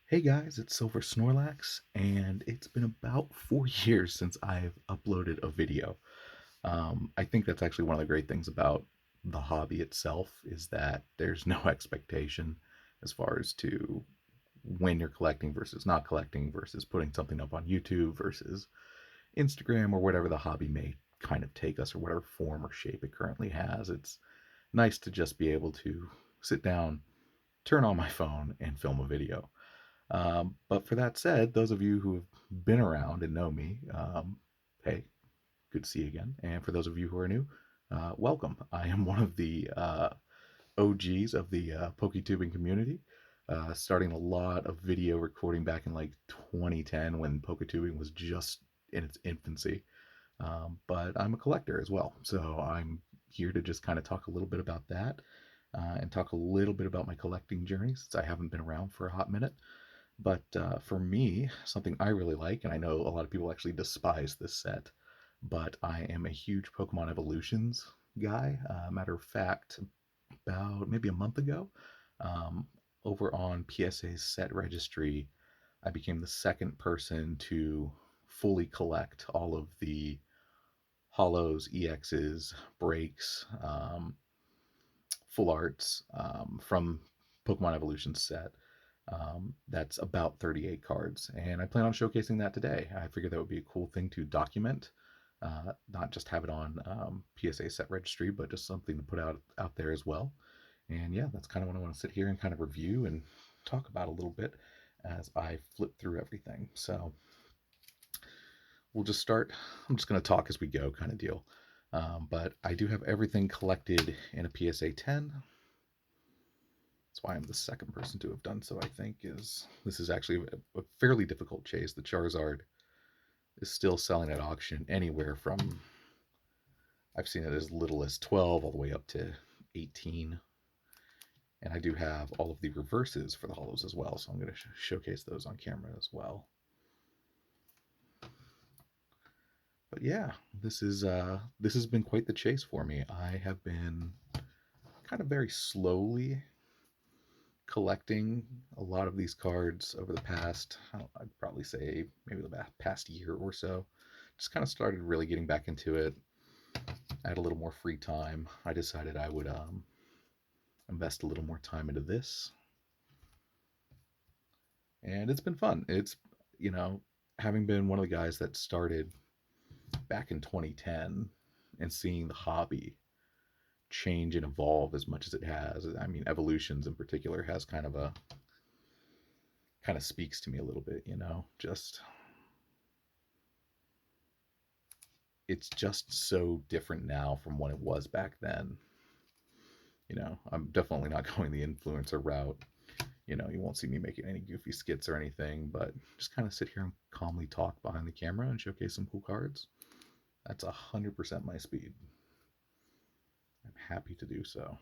Hey guys, it's Silversnorlax, and it's been about 4 years since I've uploaded a video. I think that's actually one of the great things about the hobby itself is that there's no expectation as far as to when you're collecting versus not collecting versus putting something up on YouTube versus Instagram or whatever the hobby may kind of take us or whatever form or shape it currently has. It's nice to just be able to sit down, turn on my phone, and film a video. But for that said, those of you who have been around and know me, hey, good to see you again. And for those of you who are new, welcome. I am one of the OGs of the PokeTubing community, starting a lot of video recording back in like 2010 when PokeTubing was just in its infancy. But I'm a collector as well, so I'm here to just kind of talk a little bit about that and talk a little bit about my collecting journey since I haven't been around for a hot minute. But for me, something I really like, and I know a lot of people actually despise this set, but I am a huge Pokemon Evolutions guy. Matter of fact, about maybe a month ago, um, over on PSA's set registry, I became the second person to fully collect all of the holos, EXs, breaks, full arts from Pokemon Evolution set. That's about 38 cards, and I plan on showcasing that today. I figured that would be a cool thing to document, not just have it on PSA set registry, but just something to put out there as well. And yeah, that's kind of what I want to sit here and kind of review and talk about a little bit as I flip through everything. So we'll just start. I'm just going to talk as we go, kind of deal. But I do have everything collected in a PSA 10. That's why I'm the second person to have done so, I think, is this is actually a fairly difficult chase. The Charizard is still selling at auction anywhere from, I've seen it as little as 12 all the way up to 18. And I do have all of the reverses for the holos as well, so I'm going to showcase those on camera as well. But yeah, this has been quite the chase for me. I have been kind of very slowly collecting a lot of these cards over the past, I'd probably say maybe the past year or so. Just kind of started really getting back into it. I had a little more free time. I decided I would invest a little more time into this, and it's been fun. It's you know, having been one of the guys that started back in 2010 and seeing the hobby change and evolve as much as it has. I mean, Evolutions in particular has kind of speaks to me a little bit. Just it's just so different now from what it was back then. I'm definitely not going the influencer route. You won't see me making any goofy skits or anything, but just kind of sit here and calmly talk behind the camera and showcase some cool cards. That's 100% my speed. I'm happy to do so.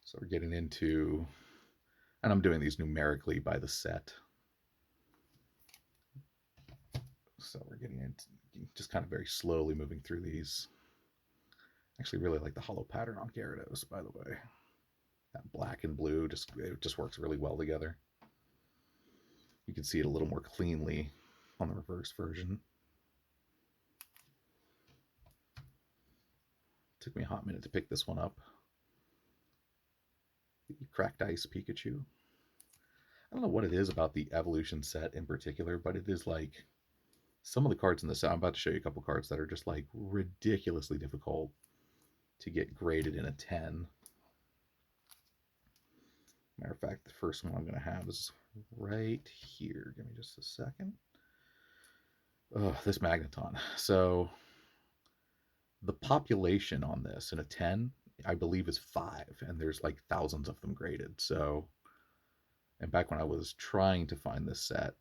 So we're getting into, and I'm doing these numerically by the set. So we're getting into just kind of very slowly moving through these. Actually, really like the hollow pattern on Gyarados, by the way. That black and blue it just works really well together. You can see it a little more cleanly on the reverse version. Took me a hot minute to pick this one up. The Cracked Ice Pikachu. I don't know what it is about the Evolution set in particular, but it is like some of the cards in the set. I'm about to show you a couple cards that are just like ridiculously difficult to get graded in a 10. Matter of fact, the first one I'm going to have is right here. Give me just a second. Oh, this Magneton. So the population on this in a 10, I believe, is 5, and there's like thousands of them graded. So, and back when I was trying to find this set,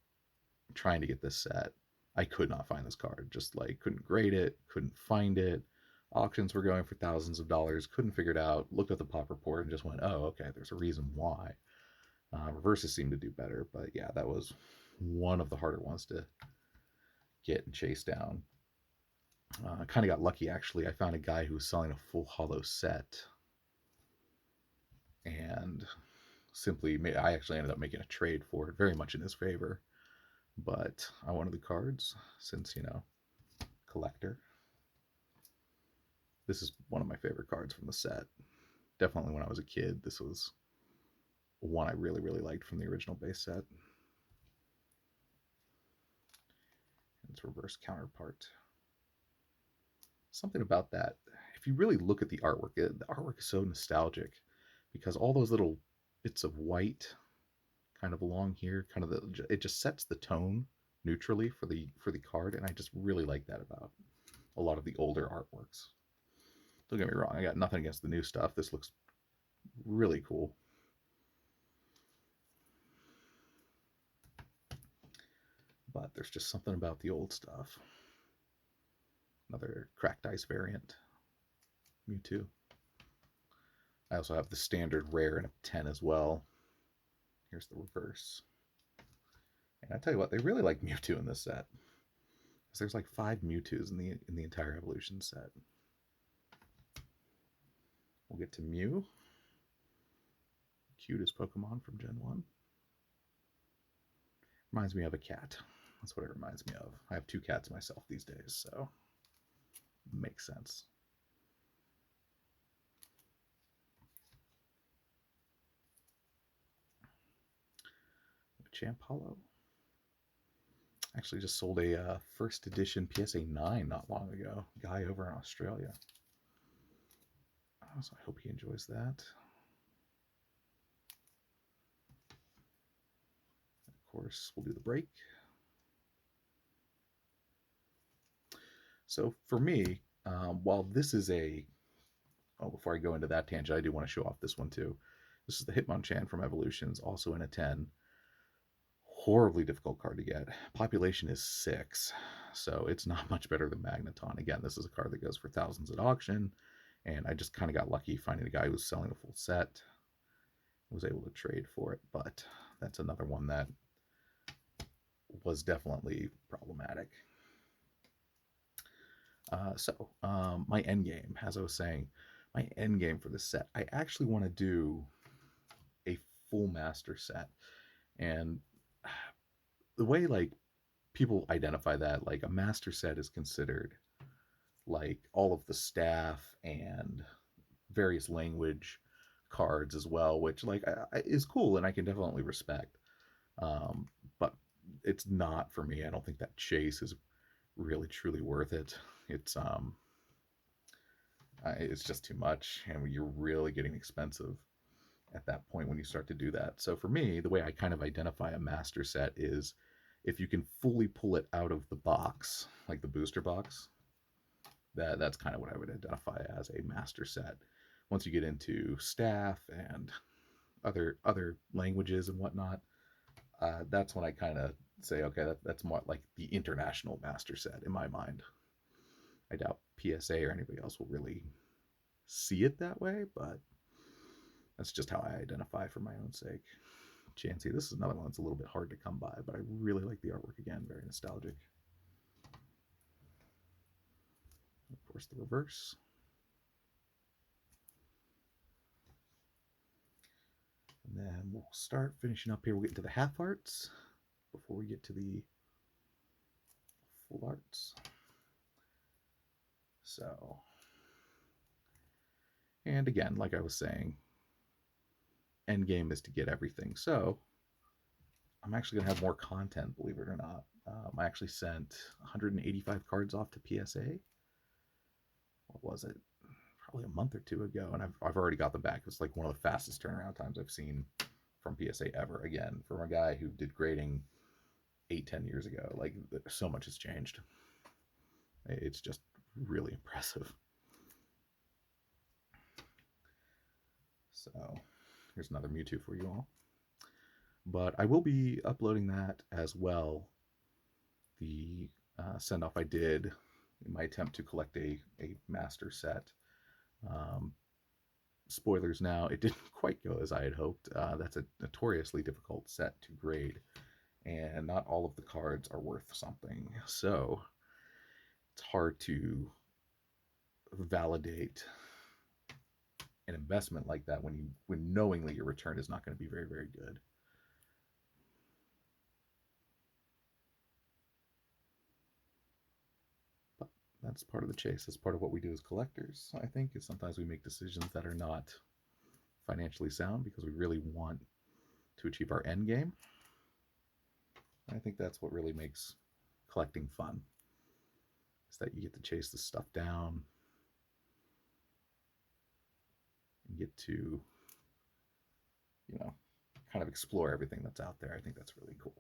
trying to get this set, I could not find this card. Just like couldn't grade it, couldn't find it. Auctions were going for thousands of dollars, couldn't figure it out. Looked at the pop report and just went, oh, okay, there's a reason why. Reverses seem to do better, but yeah, that was one of the harder ones to get and chase down. I kind of got lucky actually. I found a guy who was selling a full hollow set. and I actually ended up making a trade for it, very much in his favor. But I wanted the cards since, collector. This is one of my favorite cards from the set. Definitely when I was a kid, this was one I really, really liked from the original base set. Its reverse counterpart. Something about that, if you really look at the artwork, the artwork is so nostalgic because all those little bits of white kind of along here, it just sets the tone neutrally for the card, and I just really like that about a lot of the older artworks. Don't get me wrong, I got nothing against the new stuff. This looks really cool. But there's just something about the old stuff. Another cracked ice variant, Mewtwo. I also have the standard rare and a 10 as well. Here's the reverse. And I tell you what, they really like Mewtwo in this set. Because there's like 5 Mewtwo's in the entire evolution set. We'll get to Mew. Cutest Pokemon from Gen 1. Reminds me of a cat. That's what it reminds me of. I have 2 cats myself these days, so makes sense. Champ Hollow. Actually just sold a first edition PSA 9 not long ago. Guy over in Australia. So I hope he enjoys that. Of course, we'll do the break. So for me, while this is before I go into that tangent, I do want to show off this one too. This is the Hitmonchan from Evolutions, also in a 10. Horribly difficult card to get. Population is 6, so it's not much better than Magneton. Again, this is a card that goes for thousands at auction, and I just kind of got lucky finding a guy who was selling a full set. Was able to trade for it, but that's another one that was definitely problematic. My end game, as I was saying, my end game for this set, I actually want to do a full master set. And the way like people identify that, like a master set is considered like all of the staff and various language cards as well, which like is cool and I can definitely respect. But it's not for me. I don't think that chase is really truly worth it. It's just too much, and you're really getting expensive at that point when you start to do that. So for me, the way I kind of identify a master set is if you can fully pull it out of the box, like the booster box. That's kind of what I would identify as a master set. Once you get into staff and other languages and whatnot, that's when I kind of say, okay, that's more like the international master set in my mind. I doubt PSA or anybody else will really see it that way, but that's just how I identify for my own sake. Chansey, this is another one that's a little bit hard to come by, but I really like the artwork again, very nostalgic. Of course, the reverse. And then we'll start finishing up here. We'll get into the half arts before we get to the full arts. So, and again, like I was saying, end game is to get everything. So I'm actually going to have more content, believe it or not. I actually sent 185 cards off to PSA. What was it? Probably a month or 2 ago, and I've already got them back. It's like one of the fastest turnaround times I've seen from PSA ever. Again, from a guy who did grading 8-10 years ago. Like, so much has changed. It's just really impressive. So here's another Mewtwo for you all. But I will be uploading that as well. The send off I did in my attempt to collect a master set. Spoilers now, it didn't quite go as I had hoped. That's a notoriously difficult set to grade, and not all of the cards are worth something. So it's hard to validate an investment like that when knowingly your return is not going to be very, very good. But that's part of the chase. That's part of what we do as collectors. I think is sometimes we make decisions that are not financially sound because we really want to achieve our end game. I think that's what really makes collecting fun. Is that you get to chase the stuff down and get to, you know, kind of explore everything that's out there. I think that's really cool.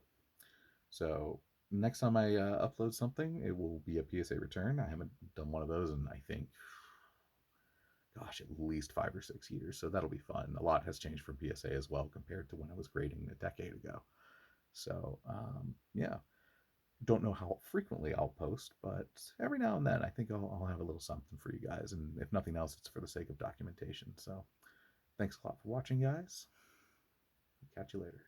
So next time I upload something, it will be a PSA return. I haven't done one of those in I think, gosh, at least 5 or 6 years. So that'll be fun. A lot has changed from PSA as well compared to when I was grading a decade ago. So yeah, don't know how frequently I'll post, but every now and then I think I'll have a little something for you guys. And if nothing else, it's for the sake of documentation. So thanks a lot for watching, guys. Catch you later.